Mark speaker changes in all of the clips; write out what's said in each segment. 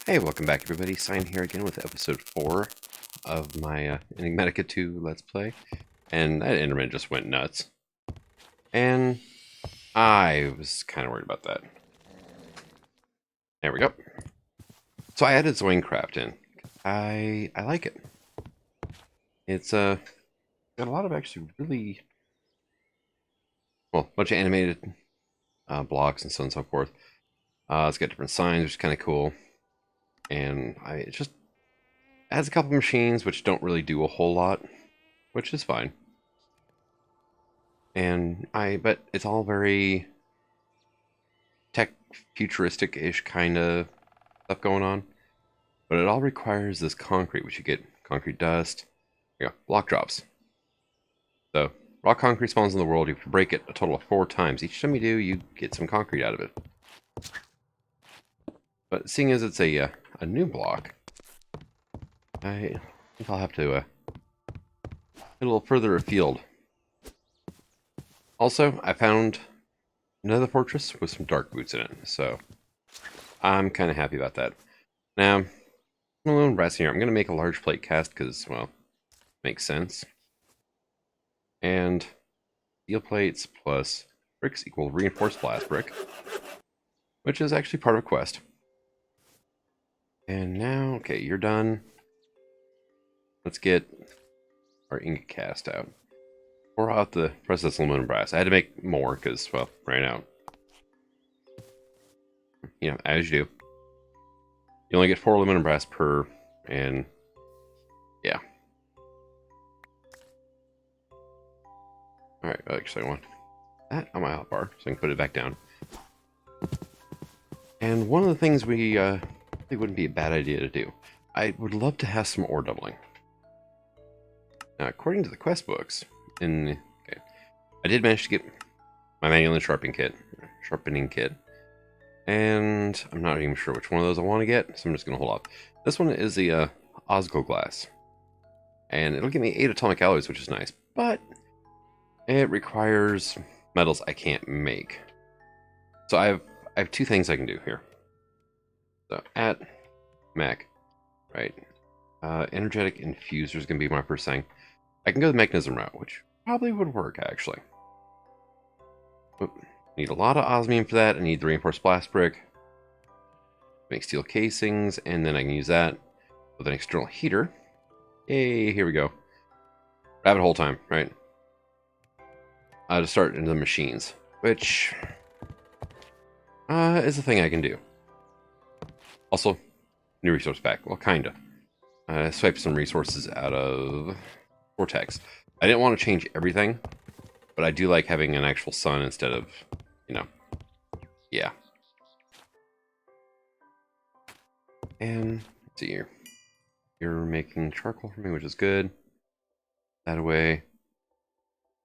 Speaker 1: Hey, welcome back everybody. Sign here again with episode 4 of my Enigmatica 2 Let's Play. And that Enderman just went nuts. And I was kind of worried about that. There we go. So I added Zoinecraft in. I like it. It's got a lot of actually really, well, a bunch of animated blocks and so on and so forth. It's got different signs, which is kind of cool. And it just adds a couple machines which don't really do a whole lot, which is fine. But it's all very tech futuristic-ish kind of stuff going on. But it all requires this concrete, which you get concrete dust. There you go, block drops. So raw concrete spawns in the world. You can break it a total of 4 times. Each time you do, you get some concrete out of it. But seeing as it's a new block, I think I'll have to get a little further afield. Also, I found another fortress with some dark boots in it, so I'm kind of happy about that. Now, I'm a little brass here. I'm going to make a large plate cast because, well, makes sense. And steel plates plus bricks equal reinforced blast brick, which is actually part of a quest. And now, okay, you're done. Let's get our ingot cast out. Pour out the processed aluminum brass. I had to make more because, well, ran out. You know, as you do. You only get 4 aluminum brass per, and yeah. Alright, actually I want that on my hotbar, so I can put it back down. And one of the things we it wouldn't be a bad idea to do. I would love to have some ore doubling. Now, according to the quest books, I did manage to get my manual sharpening kit, and I'm not even sure which one of those I want to get, so I'm just going to hold off. This one is the Osgo glass, and it'll give me 8 atomic alloys, which is nice, but it requires metals I can't make. So I have 2 things I can do here. So at Mac, right, energetic infuser is going to be my first thing. I can go the mechanism route, which probably would work, actually. Oop. Need a lot of osmium for that. I need the reinforced blast brick. Make steel casings, and then I can use that with an external heater. Hey, here we go. Rabbit hole time, right? To start into the machines, which is a thing I can do. Also, new resource pack. Well, kinda. Swipe some resources out of Vortex. I didn't want to change everything, but I do like having an actual sun instead of, you know, yeah. And let's see here. You're making charcoal for me, which is good. That away.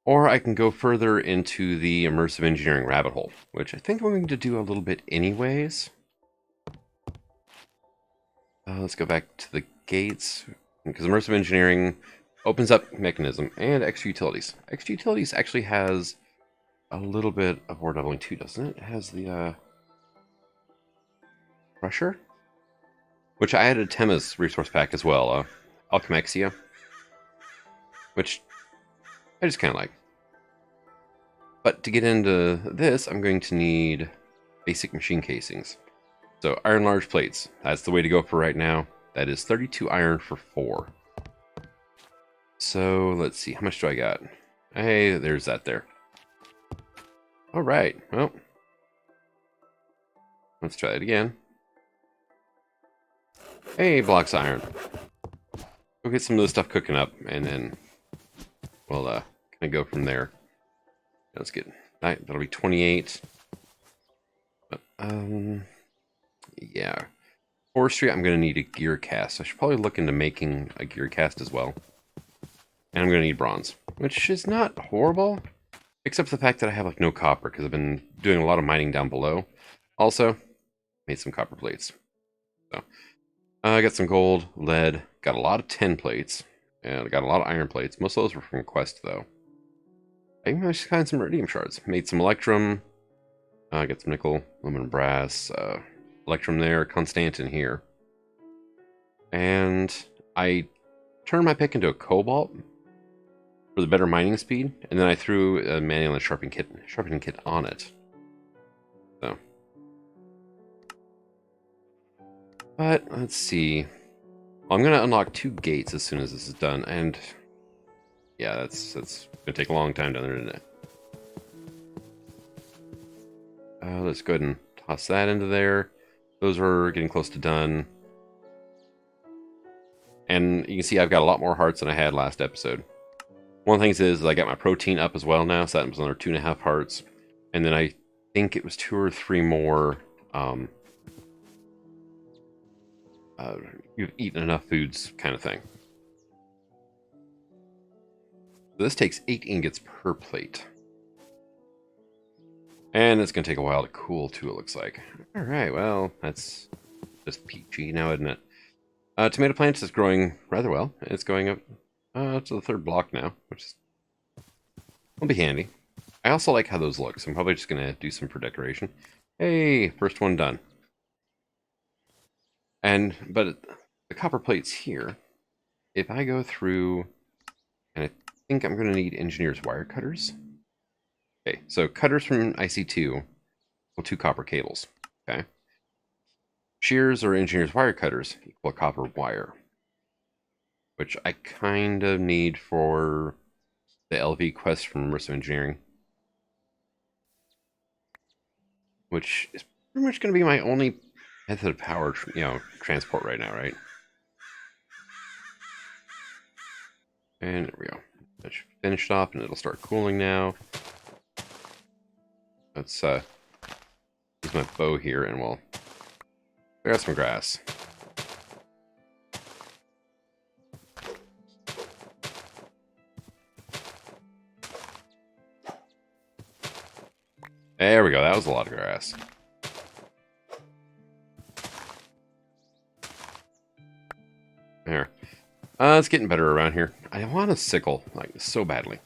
Speaker 1: Or I can go further into the immersive engineering rabbit hole, which I think I'm going to do a little bit anyways. Let's go back to the gates, because immersive engineering opens up mechanism and extra utilities. Extra utilities actually has a little bit of ore doubling too, doesn't it? It has the crusher, which I added Tema's resource pack as well, Alchemexia, which I just kind of like. But to get into this, I'm going to need basic machine casings. So iron large plates, that's the way to go for right now. That is 32 iron for 4. So let's see, how much do I got? Hey, there's that there. All right, well, let's try it again. Hey, blocks of iron. Go get some of this stuff cooking up, and then we'll kind of go from there. Let's get that. That'll be 28. But, yeah. Forestry, I'm going to need a gear cast. I should probably look into making a gear cast as well. And I'm going to need bronze, which is not horrible, except for the fact that I have like no copper because I've been doing a lot of mining down below. Also, made some copper plates. So, I got some gold, lead, got a lot of tin plates, and I got a lot of iron plates. Most of those were from Quest, though. I managed to find some iridium shards. Made some electrum. Got some nickel, aluminum, brass, electrum there, constantan here. And I turned my pick into a cobalt for the better mining speed, and then I threw a manual and sharpening kit on it. So, but let's see. Well, I'm gonna unlock 2 gates as soon as this is done, and yeah, that's gonna take a long time down there, isn't it? Let's go ahead and toss that into there. Those are getting close to done. And you can see I've got a lot more hearts than I had last episode. One of the things is I got my protein up as well now, so that was another 2.5 hearts. And then I think it was 2 or 3 more. You've eaten enough foods kind of thing. So this takes 8 ingots per plate. And it's going to take a while to cool too, it looks like. Alright, well, that's just peachy now, isn't it? Tomato plants is growing rather well. It's going up to the 3rd block now, which will be handy. I also like how those look, so I'm probably just going to do some for decoration. Hey, first one done. But the copper plates here, if I go through, and I think I'm going to need engineer's wire cutters. Okay, so cutters from IC2 equal 2 copper cables. Okay. Shears or engineer's wire cutters equal a copper wire, which I kind of need for the LV quest from Immersive Engineering, which is pretty much going to be my only method of power, transport right now, right? And there we go. That should be finished off, and it'll start cooling now. Let's use my bow here, and we'll clear out some grass. There we go. That was a lot of grass. There. It's getting better around here. I want a sickle, like, so badly.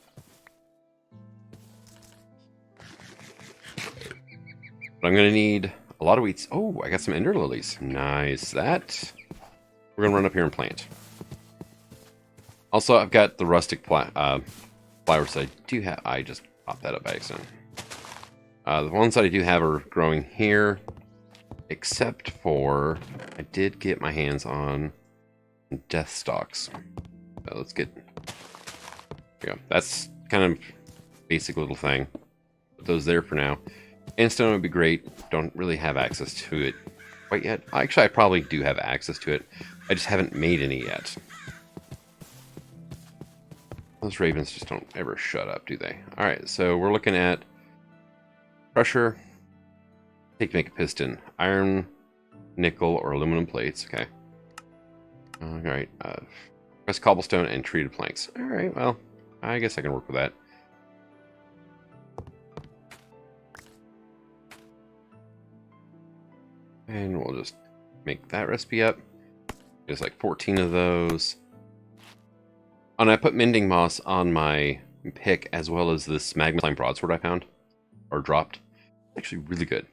Speaker 1: But I'm going to need a lot of wheats. Oh, I got some ender lilies. Nice. That we're going to run up here and plant. Also, I've got the rustic flowers I do have. I just popped that up by accident. The ones that I do have are growing here, except for I did get my hands on death stalks. So let's get. There we go. That's kind of basic little thing. Put those there for now. Endstone would be great. Don't really have access to it quite yet. Actually, I probably do have access to it. I just haven't made any yet. Those ravens just don't ever shut up, do they? Alright, so we're looking at crusher. Take to make a piston. Iron, nickel, or aluminum plates. Okay. Alright. Press cobblestone and treated planks. Alright, well, I guess I can work with that. And we'll just make that recipe up. There's like 14 of those. And I put mending moss on my pick as well as this magma slime broadsword I found. Or dropped. Actually really good.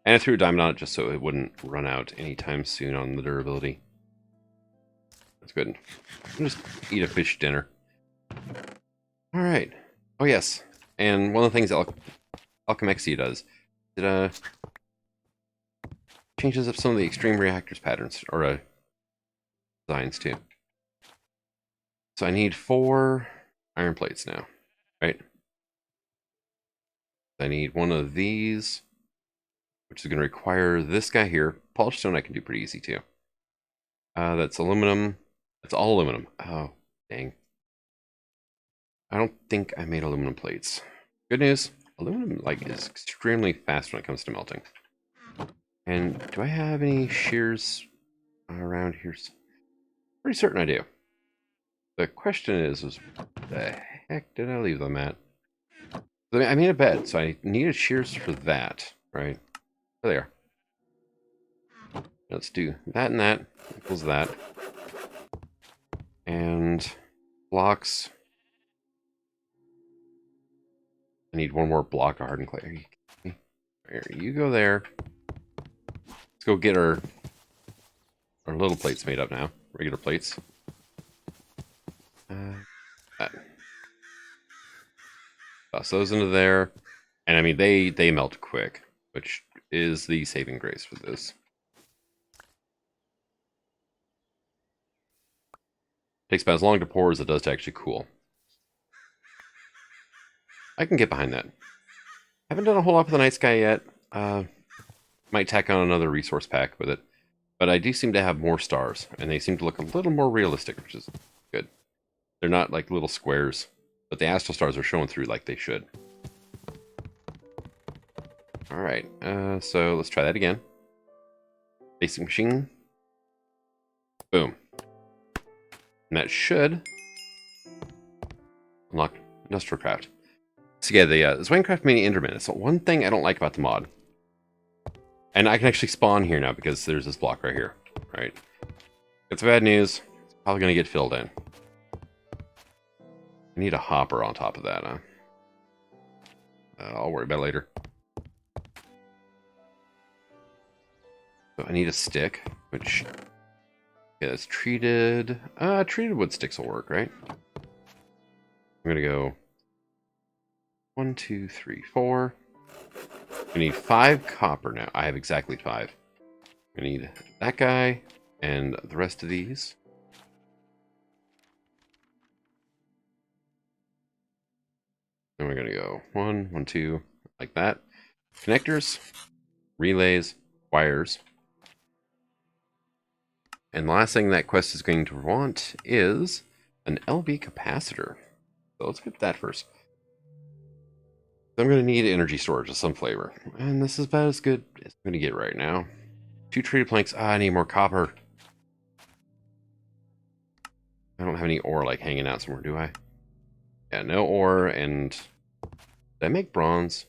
Speaker 1: And I threw a diamond on it just so it wouldn't run out anytime soon on the durability. That's good. I'll just eat a fish dinner. Alright. Oh yes. And one of the things that Alchemexia does, it changes up some of the extreme reactors patterns, or designs too. So I need 4 iron plates now, right? I need one of these, which is going to require this guy here. Polished stone I can do pretty easy too. That's aluminum. That's all aluminum. Oh, dang. I don't think I made aluminum plates. Good news, aluminum is extremely fast when it comes to melting. And do I have any shears around here? Pretty certain I do. The question is where the heck did I leave them at? I made a bed, so I needed shears for that, right? There they are. Let's do that and that equals that. And blocks. I need 1 more block of hardened clay. There, you go there. Let's go get our our little plates made up now. Regular plates. That. Toss those into there. And I mean, they melt quick, which is the saving grace for this. Takes about as long to pour as it does to actually cool. I can get behind that. Haven't done a whole lot with the night sky yet. Might tack on another resource pack with it. But I do seem to have more stars, and they seem to look a little more realistic, which is good. They're not like little squares, but the astral stars are showing through like they should. Alright, so let's try that again. Basic machine. Boom. And that should unlock industrial craft. So yeah, the Minecraft Mini Enderman. It's one thing I don't like about the mod. And I can actually spawn here now because there's this block right here. Right. It's bad news. It's probably going to get filled in. I need a hopper on top of that, huh? I'll worry about it later. So I need a stick, which... yeah, it's treated... treated wood sticks will work, right? I'm going to go... 1, 2, 3, 4... I need 5 copper now. I have exactly 5. I need that guy and the rest of these. Then we're going to go 1, 1, 2, like that. Connectors, relays, wires. And the last thing that quest is going to want is an LV capacitor. So let's get that first. I'm going to need energy storage of some flavor. And this is about as good as I'm going to get right now. 2 treated planks. I need more copper. I don't have any ore like hanging out somewhere, do I? Yeah, no ore. And did I make bronze?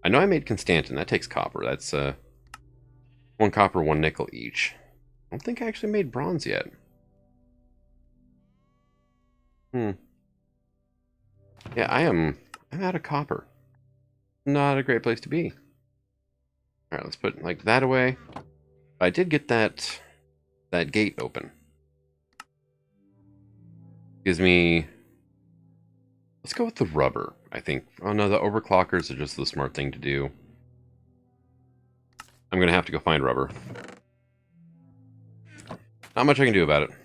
Speaker 1: I know I made Constantin. That takes copper. That's 1 copper, 1 nickel each. I don't think I actually made bronze yet. Yeah, I'm out of copper. Not a great place to be. Alright, let's put like that away. I did get that gate open. Gives me... let's go with the rubber, I think. Oh no, the overclockers are just the smart thing to do. I'm going to have to go find rubber. Not much I can do about it. Now,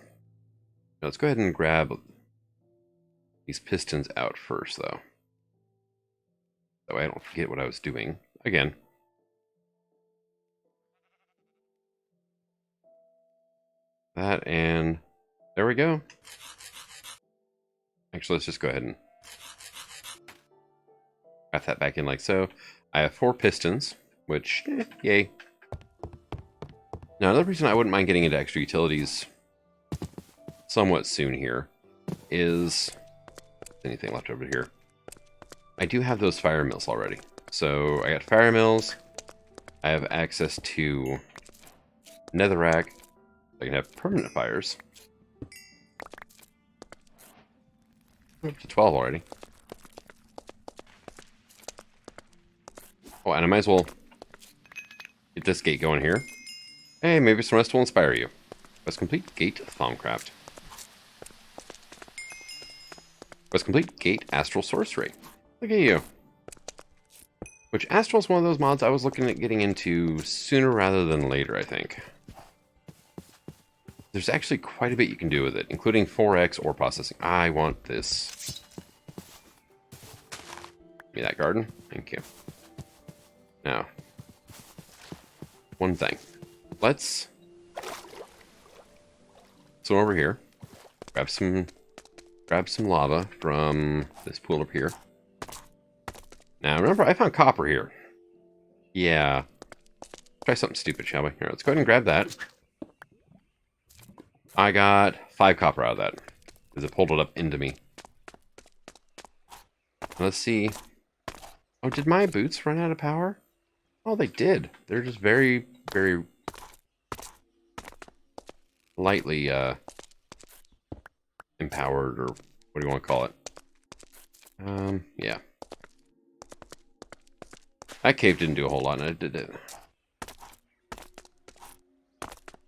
Speaker 1: let's go ahead and grab these pistons out first, though. That way I don't forget what I was doing again. That, and there we go. Actually, let's just go ahead and wrap that back in like so. I have 4 pistons, which, yay. Now, another reason I wouldn't mind getting into extra utilities somewhat soon here is... anything left over here? I do have those fire mills already. So I got fire mills. I have access to netherrack. I can have permanent fires. We're up to 12 already. Oh, and I might as well get this gate going here. Hey, maybe some rest will inspire you. Quest complete, gate, Thaumcraft. Quest complete, gate, astral sorcery. Look at you. Which astral is one of those mods I was looking at getting into sooner rather than later, I think. There's actually quite a bit you can do with it, including 4x ore processing. I want this. Give me that garden. Thank you. Now, one thing. Let's swim over here. Grab some lava from this pool up here. Now, remember, I found copper here. Yeah. Try something stupid, shall we? Here, let's go ahead and grab that. I got 5 copper out of that, because it pulled it up into me. Let's see. Oh, did my boots run out of power? Oh, they did. They're just very, very lightly empowered, or what do you want to call it? Yeah. That cave didn't do a whole lot, and it did it.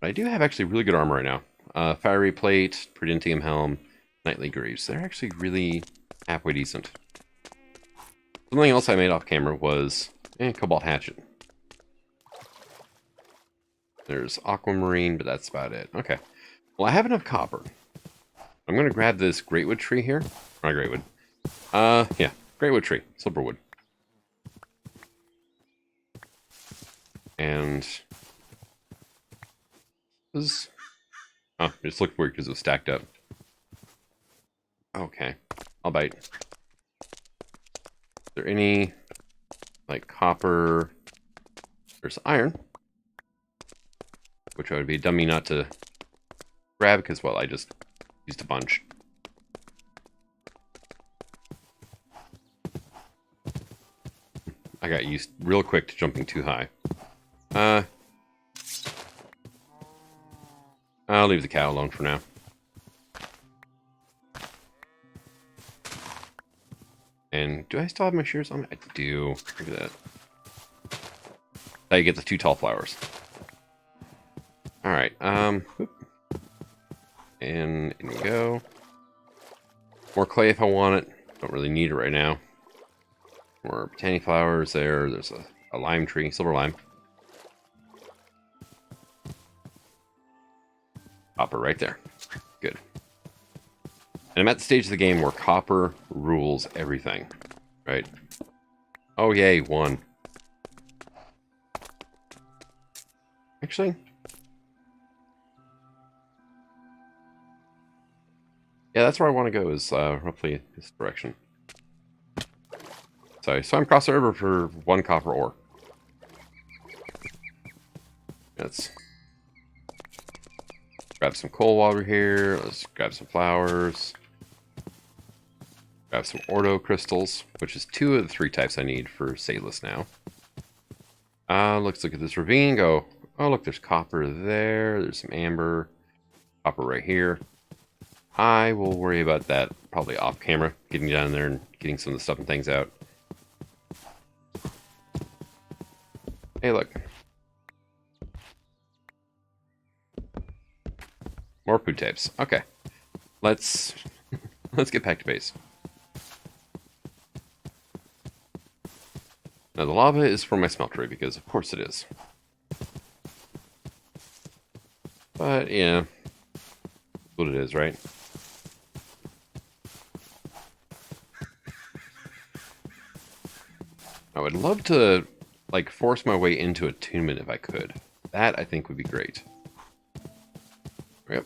Speaker 1: But I do have actually really good armor right now. Fiery plate, Prudentium helm, knightly greaves. They're actually really halfway decent. Something else I made off camera was cobalt hatchet. There's aquamarine, but that's about it. Okay. Well, I have enough copper. I'm going to grab this greatwood tree here. Not greatwood. Yeah. Greatwood tree. Silverwood. And... this... oh, it just looked weird because it was stacked up. Okay. I'll bite. Is there any... like copper... there's iron. Which I would be dummy not to grab because, well, I just used a bunch. I got used real quick to jumping too high. I'll leave the cow alone for now. And do I still have my shears on? I do. Look at that. Now you get the 2 tall flowers. Alright, whoop. And in we go. More clay if I want it. Don't really need it right now. More botany flowers there. There's a lime tree, silver lime. Copper right there. Good. And I'm at the stage of the game where copper rules everything. Right? Oh, yay, 1. Actually... yeah, that's where I want to go, is roughly this direction. So I'm crossing over for 1 copper ore. Let's grab some coal while we're here. Let's grab some flowers. Grab some ordo crystals, which is 2 of the 3 types I need for Salus now. Let's look at this ravine. Go. Oh, look, there's copper there. There's some amber. Copper right here. I will worry about that probably off camera, getting down there and getting some of the stuff and things out. Hey, look. More food types. Okay. Let's get back to base. Now the lava is for my smeltery because of course it is. But yeah. That's what it is, right? I would love to, like, force my way into attunement if I could. That, I think, would be great. Yep.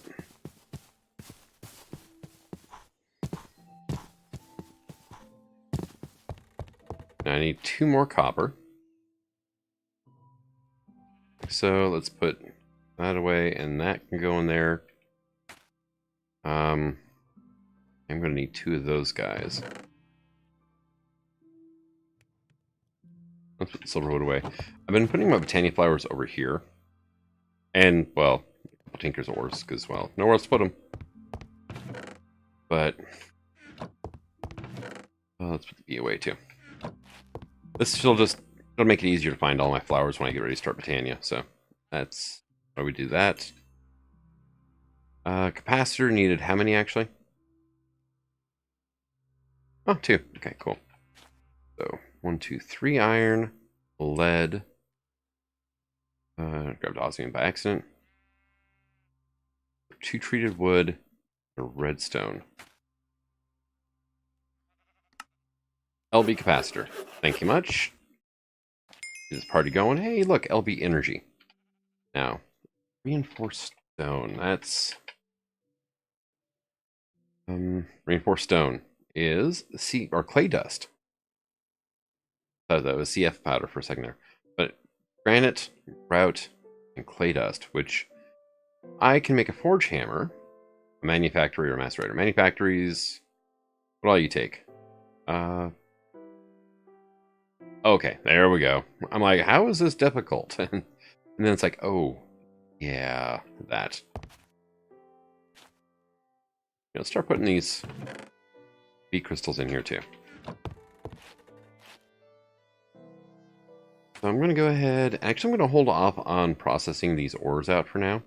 Speaker 1: Now I need 2 more copper. So let's put that away, and that can go in there. I'm going to need 2 of those guys. Let's put the silverwood away. I've been putting my botany flowers over here. And, well, a couple tinker's ores, because, well, nowhere else to put them. But, well, let's put the bee away, too. This will just, it'll make it easier to find all my flowers when I get ready to start Botania. So, that's why we do that. Capacitor needed how many, actually? Oh, 2. Okay, cool. So, 1, 2, 3 iron, lead. Grabbed osmium by accident. 2 treated wood, a redstone. LB capacitor. Thank you much. Get this party going. Hey, look, LB energy. Now, reinforced stone. That's reinforced stone is clay dust. That was CF powder for a second there. But granite, grout, and clay dust, which I can make a forge hammer, a manufactory or a macerator. Manufactories, what all you take? Okay, there we go. I'm like, how is this difficult? And then it's like, oh, yeah, that. Let's start putting these bee crystals in here too. So I'm going to go ahead. Actually, I'm going to hold off on processing these ores out for now.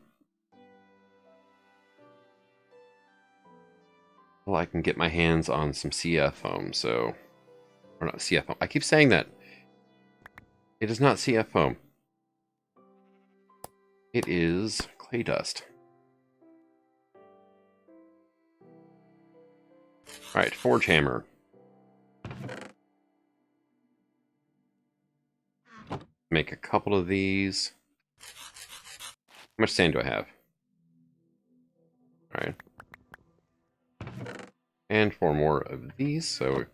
Speaker 1: Well, I can get my hands on some CF foam, so... Or not CF foam. I keep saying that. It is not CF foam. It is clay dust. Alright, forge hammer. Make a couple of these. How much sand do I have? Alright. And 4 more of these, so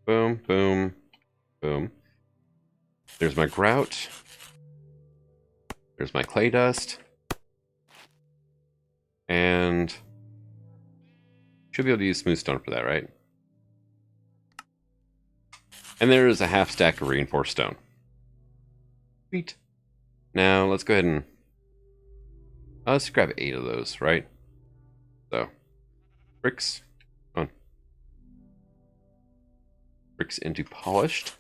Speaker 1: boom, boom, boom. There's my grout. There's my clay dust. And should be able to use smooth stone for that, right? And there is a half stack of reinforced stone. Sweet. Now let's go ahead and let's grab 8 of those, right? So bricks. Come on. Bricks into polished.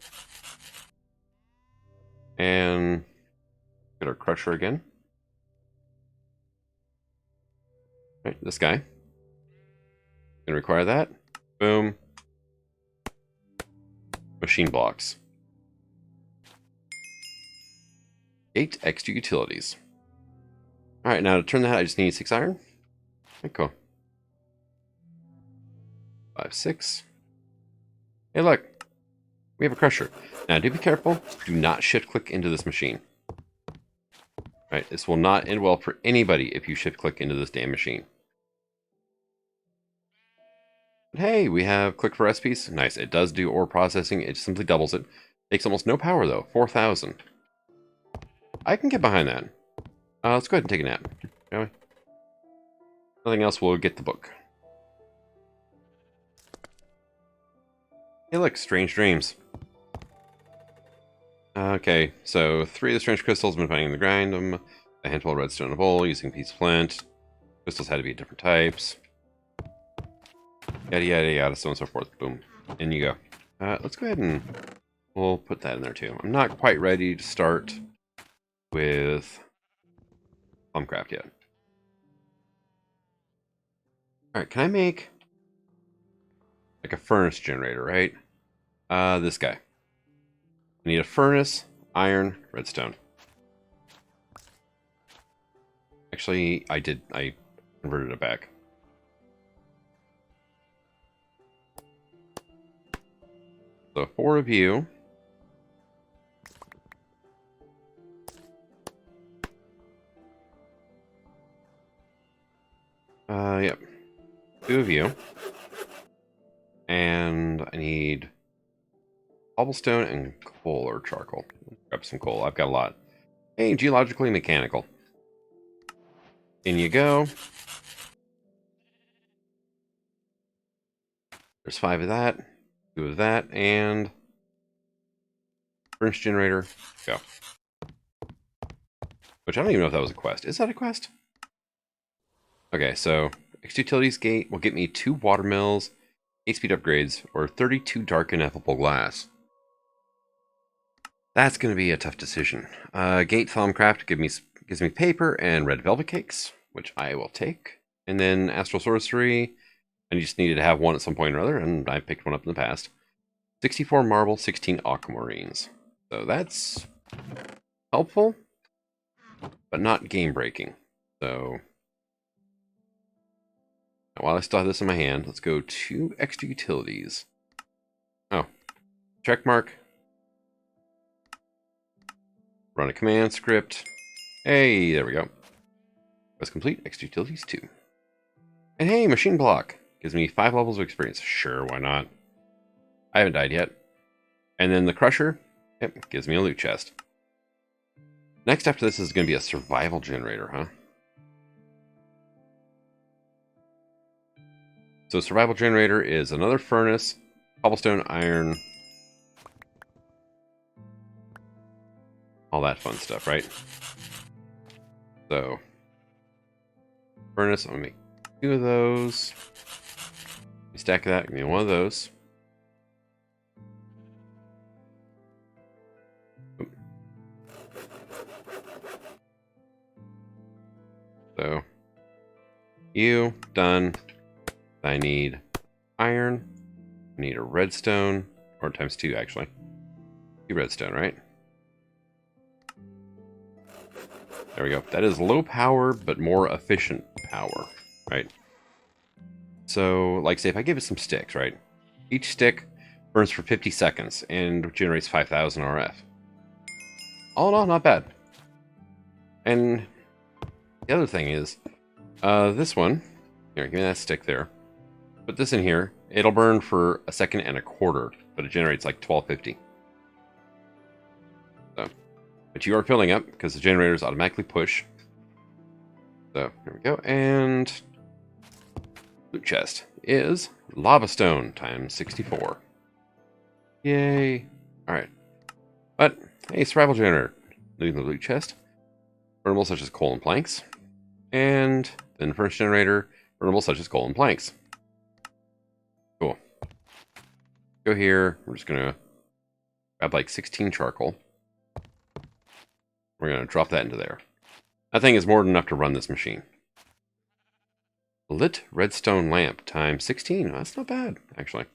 Speaker 1: And get our crusher again. Right, this guy. Gonna require that. Boom. Machine blocks. Gate extra utilities. Alright, now to turn that, I just need 6 iron. Okay, cool. 5, 6. Hey, look. We have a crusher. Now, do be careful. Do not shift click into this machine. Right, this will not end well for anybody if you shift click into this damn machine. But hey, we have click for recipes. Nice. It does do ore processing. It simply doubles it. Takes almost no power though. 4,000. I can get behind that. Let's go ahead and take a nap, shall we? Nothing else, we'll get the book. Hey look, strange dreams. Okay, so 3 of the strange crystals been finding in the grind them. A handful of redstone in a bowl using a piece of flint. Crystals had to be different types. Yada yada yada, so on and so forth. Boom. In you go. Let's go ahead and we'll put that in there too. I'm not quite ready to start with Plumcraft yet. Alright, can I make like a furnace generator, right? This guy. I need a furnace, iron, redstone. Actually, I converted it back. So 4 of you. Yep. 2 of you. And I need cobblestone and coal or charcoal. Grab some coal. I've got a lot. Hey, geologically mechanical. In you go. There's 5 of that. 2 of that. And furnace generator. Go. Which I don't even know if that was a quest. Is that a quest? Okay, so X Utilities Gate will get me 2 watermills, 8 speed upgrades, or 32 dark ineffable glass. That's going to be a tough decision. Gate Thalmcraft gives me paper and red velvet cakes, which I will take. And then Astral Sorcery, I just needed to have one at some point or other, and I picked one up in the past. 64 marble, 16 aquamarines. So that's helpful, but not game-breaking. So while I still have this in my hand, let's go to extra utilities. Oh, check mark. Run a command script. Hey, there we go. Quest complete. Extra utilities 2. And hey, machine block. Gives me 5 levels of experience. Sure, why not? I haven't died yet. And then the crusher. Yep, gives me a loot chest. Next after this is going to be a survival generator, huh? So survival generator is another furnace, cobblestone, iron, all that fun stuff, right? So furnace, I'm gonna make 2 of those. Stack that, give me 1 of those. So you done. I need iron. We need a redstone, or times 2 actually. 2 redstone, right? There we go. That is low power, but more efficient power, right? So, like, say if I give it some sticks, right? Each stick burns for 50 seconds and generates 5,000 RF. All in all, not bad. And the other thing is, this one, here, give me that stick there. Put this in here. It'll burn for a second and a quarter, but it generates like 1250. So, but you are filling up because the generators automatically push. So, here we go. And loot chest is lava stone times 64. Yay. Alright. But, hey, survival generator. Leaving the loot chest. Burnables such as coal and planks. And then furnace generator. Burnables such as coal and planks. Cool. Go here. We're just going to grab like 16 charcoal. We're going to drop that into there. That thing is more than enough to run this machine. Lit redstone lamp times 16. That's not bad, actually.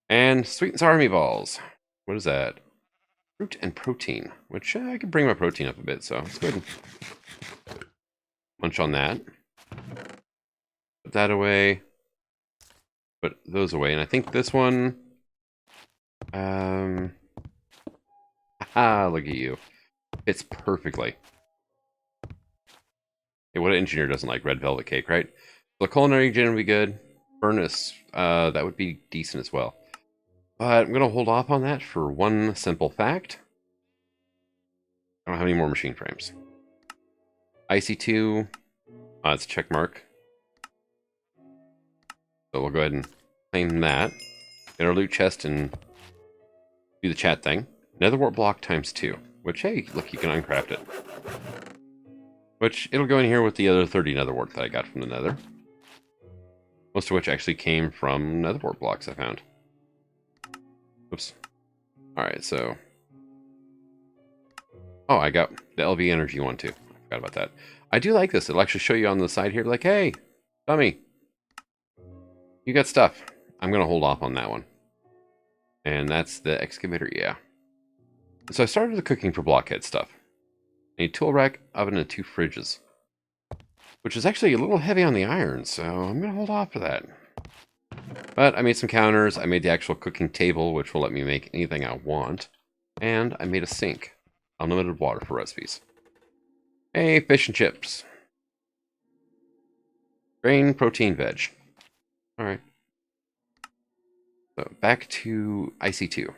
Speaker 1: And sweet and sour meatballs. What is that? Fruit and protein, which I can bring my protein up a bit, so it's good. Munch on that. Put that away. Put those away, and I think this one... look at you. Fits perfectly. Hey, what an engineer doesn't like red velvet cake, right? The culinary gen would be good. Furnace, that would be decent as well. But I'm going to hold off on that for one simple fact. I don't have any more machine frames. IC2, it's a check mark. So we'll go ahead and claim that. Get our loot chest and do the chat thing. Nether wart block times 2. Which, hey, look, you can uncraft it. Which, it'll go in here with the other 30 nether wart that I got from the nether. Most of which actually came from nether wart blocks I found. Oops. Alright, so... Oh, I got the LV energy one too. I forgot about that. I do like this. It'll actually show you on the side here, like, hey, dummy, you got stuff. I'm going to hold off on that one. And that's the excavator, yeah. So I started the cooking for blockhead stuff. A tool rack, oven, and 2 fridges. Which is actually a little heavy on the iron, so I'm going to hold off for that. But I made some counters. I made the actual cooking table, which will let me make anything I want. And I made a sink. Unlimited water for recipes. Hey, fish and chips. Grain, protein, veg. Alright. So, back to IC2.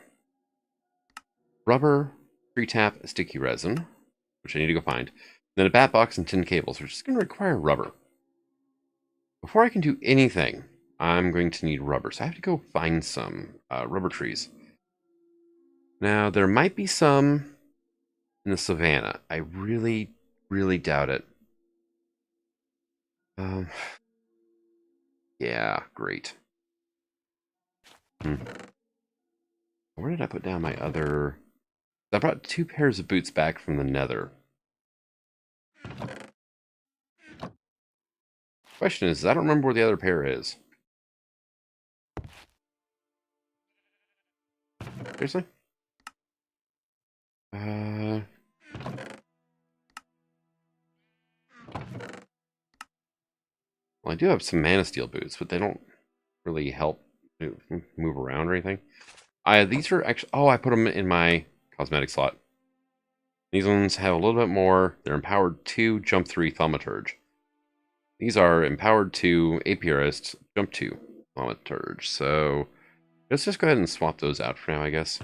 Speaker 1: Rubber, tree tap, sticky resin, which I need to go find. Then a bat box and tin cables, which is going to require rubber. Before I can do anything, I'm going to need rubber. So I have to go find some rubber trees. Now, there might be some in the savannah. I really, really doubt it. Yeah, great. Where did I put down my other... I brought 2 pairs of boots back from the nether. Question is, I don't remember where the other pair is. Seriously? Well, I do have some mana steel boots, but they don't really help move around or anything. These are actually... Oh, I put them in my cosmetic slot. These ones have a little bit more. They're empowered 2, jump 3, thaumaturge. These are empowered 2, apiarist, jump 2, thaumaturge. So let's just go ahead and swap those out for now, I guess.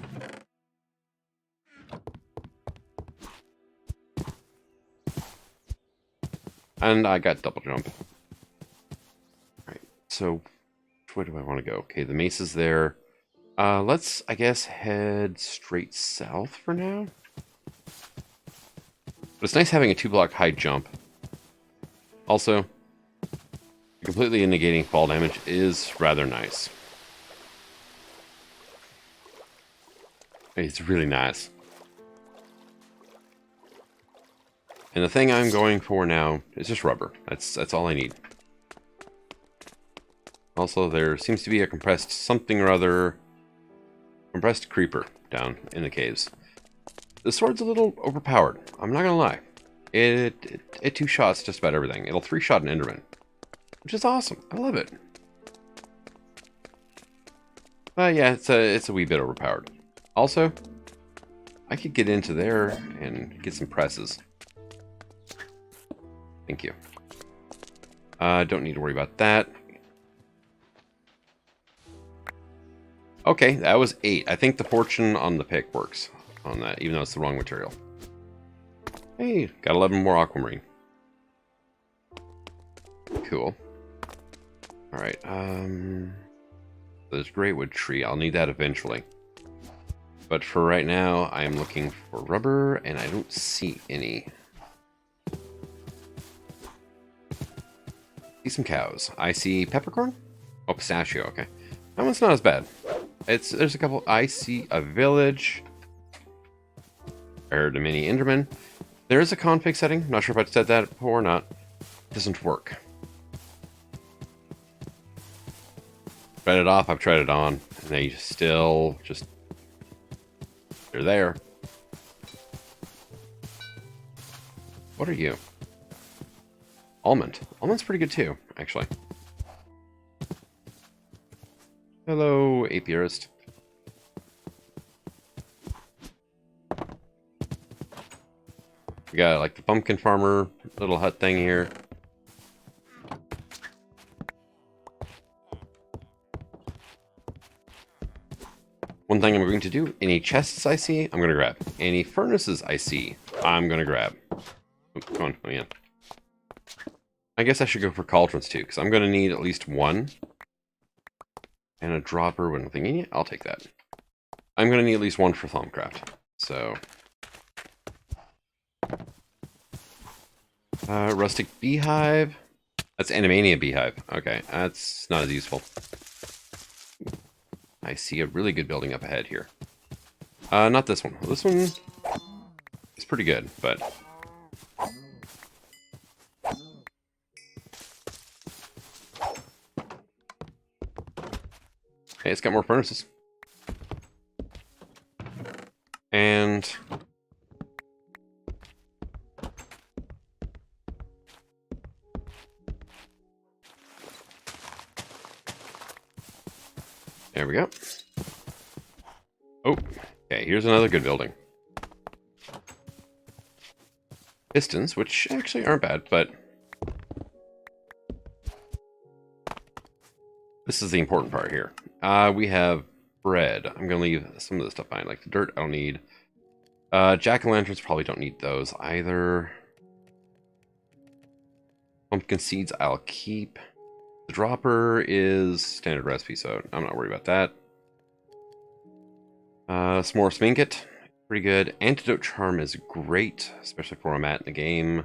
Speaker 1: And I got double jump. Alright, so where do I want to go? Okay, the mace is there. Let's, I guess, head straight south for now. But it's nice having a 2-block high jump. Also, completely negating fall damage is rather nice. It's really nice. And the thing I'm going for now is just rubber. That's all I need. Also, there seems to be a compressed something or other, compressed creeper down in the caves. The sword's a little overpowered. I'm not gonna lie. It two shots just about everything. It'll three shot an Enderman, which is awesome. I love it. Yeah, it's a wee bit overpowered. Also, I could get into there and get some presses. Thank you. Don't need to worry about that. Okay, that was 8. I think the fortune on the pick works on that, even though it's the wrong material. Hey, got 11 more aquamarine. Cool. Alright, there's greatwood tree. I'll need that eventually. But for right now, I am looking for rubber, and I don't see any. See some cows. I see peppercorn? Oh, pistachio, okay. That one's not as bad. There's a couple. I see a village. I heard a mini Enderman. There is a config setting. Not sure if I said that before or not. It doesn't work. Tried it off, I've tried it on, and they still just... They're there. What are you? Almond. Almond's pretty good too, actually. Hello, apiarist. We got like the pumpkin farmer little hut thing here. One thing I'm going to do, any chests I see, I'm going to grab. Any furnaces I see, I'm going to grab. Oh, come on, let me in. I guess I should go for cauldrons too, because I'm going to need at least one. And a dropper when thinking, yeah, I'll take that. I'm going to need at least one for Thaumcraft. So... rustic beehive. That's Enigmatica beehive. Okay, that's not as useful. I see a really good building up ahead here. Not this one. This one is pretty good, but... Hey, it's got more furnaces. And... there we go. Oh, okay, here's another good building. Pistons, which actually aren't bad, but... this is the important part here. We have bread. I'm going to leave some of this stuff behind, like the dirt I don't need. Jack-o'-lanterns, probably don't need those either. Pumpkin seeds I'll keep. The dropper is standard recipe, so I'm not worried about that. Some more Sminkit, pretty good. Antidote Charm is great, especially for where I'm at in the game.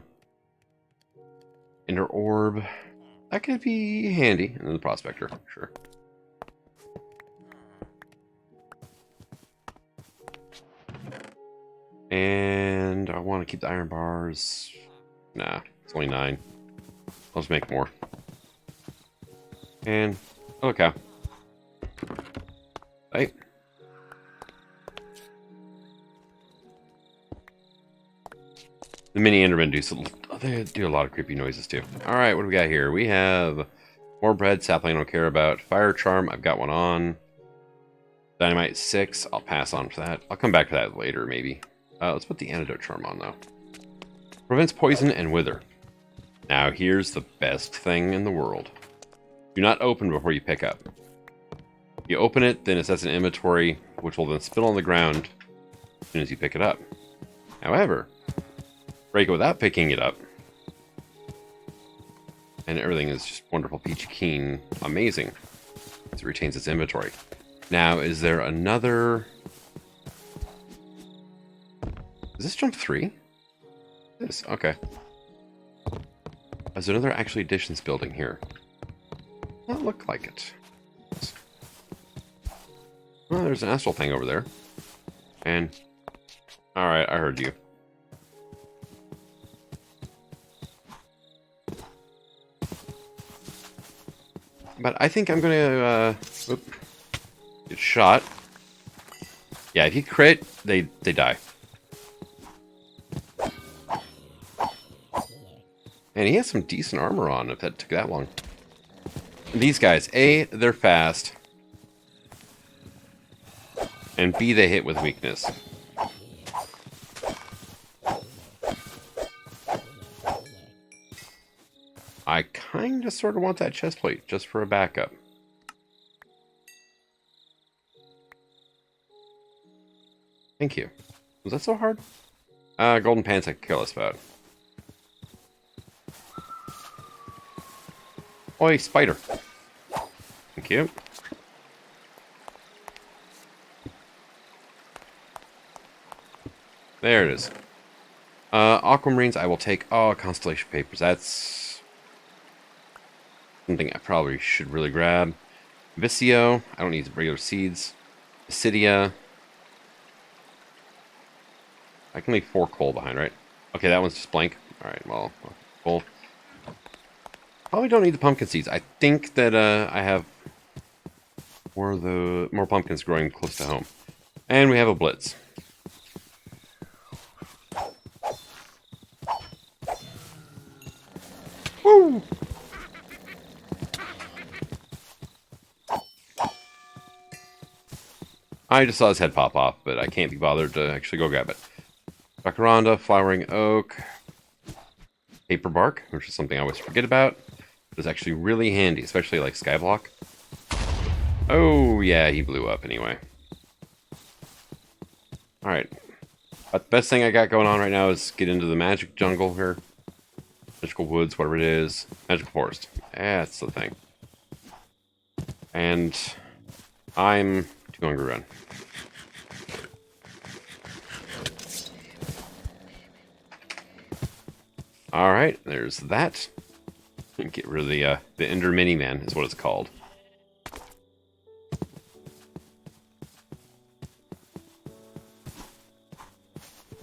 Speaker 1: Ender Orb, that could be handy. And then the Prospector, sure. And I want to keep the iron bars. Nah, it's only 9. I'll just make more. And, oh, look how. Right. The mini Endermen they do a lot of creepy noises too. Alright, what do we got here? We have more bread, sapling I don't care about. Fire Charm, I've got one on. Dynamite 6, I'll pass on for that. I'll come back to that later, maybe. Let's put the Antidote Charm on, though. Prevents poison and wither. Now, here's the best thing in the world. Do not open before you pick up. If you open it, then it sets an inventory, which will then spill on the ground as soon as you pick it up. However, break it without picking it up, and everything is just wonderful, peachy keen, amazing, as it retains its inventory. Now, is there another... is this jump 3? This, okay. Is there another actually additions building here? Not look like it. Well, there's an astral thing over there. And... alright, I heard you. but I think I'm gonna get shot. Yeah, if you crit, they die. And he has some decent armor on if that took that long. And these guys, A, they're fast. And B, they hit with weakness. I kind of sort of want that chest plate just for a backup. Thank you. Was that so hard? Golden pants I could kill us about. Oi, spider. Thank you. There it is. Aquamarines I will take. Oh, constellation papers. That's something I probably should really grab. Vicio. I don't need regular seeds. Acidia. I can leave 4 coal behind, right? Okay, that one's just blank. Alright, well, coal. Probably don't need the pumpkin seeds. I think that I have more pumpkins growing close to home. And we have a blitz. Woo! I just saw his head pop off, but I can't be bothered to actually go grab it. Jacaranda, flowering oak, paper bark, which is something I always forget about. It's actually really handy, especially like skyblock. Oh yeah, he blew up anyway. Alright. But the best thing I got going on right now is get into the magic jungle here. Magical woods, whatever it is. Magical forest. That's the thing. And I'm too hungry to run. Alright, there's that. Get rid of the Ender Mini-Man is what it's called.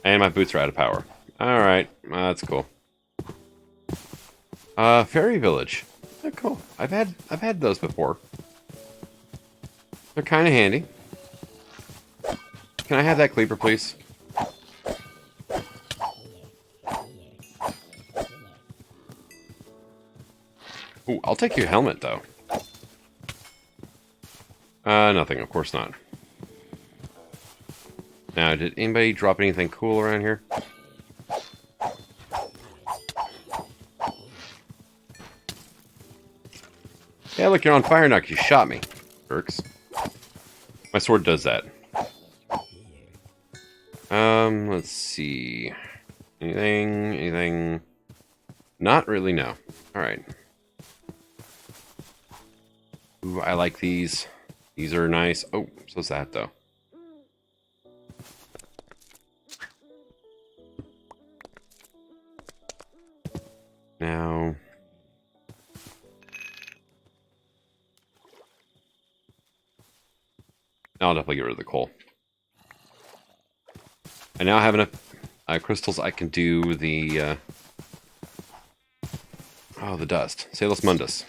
Speaker 1: And my boots are out of power. Alright, that's cool. Fairy Village. Oh, cool. I've had those before. They're kind of handy. Can I have that Cleaver, please? Ooh, I'll take your helmet, though. Nothing. Of course not. Now, did anybody drop anything cool around here? Yeah, look, you're on fire now because you shot me. Jerks. My sword does that. Let's see. Anything? Not really, no. Alright. Ooh, I like these. These are nice. Oh, so's that, though. Now... I'll definitely get rid of the coal. I now have enough crystals I can do the... Oh, the dust. Salus Mundus.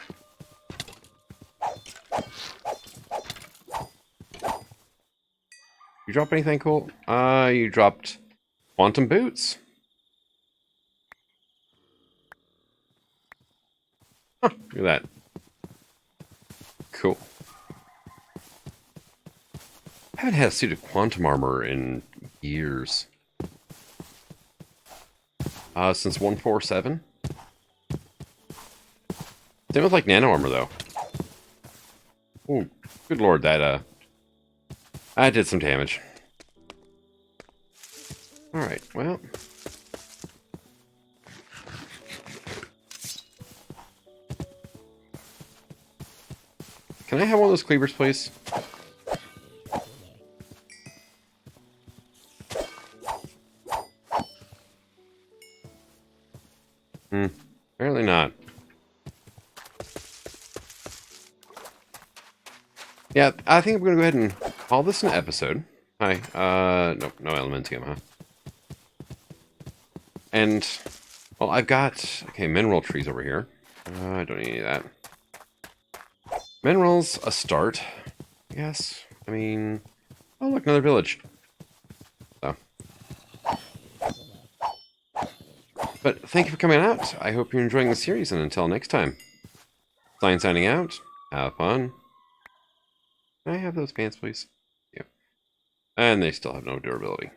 Speaker 1: You drop anything cool? You dropped quantum boots. Huh, look at that. Cool. I haven't had a suit of quantum armor in years. Since 147. Same with like nano armor though. Oh, good lord, that did some damage. Alright, well. Can I have one of those cleavers, please? Apparently not. Yeah, I think I'm going to go ahead and call this an episode. Hi. Nope, no Elementium, huh? And, well, I've got, okay, mineral trees over here. I don't need any of that. Minerals, a start. Yes. I mean, oh look, another village. So. But thank you for coming out. I hope you're enjoying the series, and until next time. Sign signing out. Have fun. Can I have those pants, please? Yeah. And they still have no durability.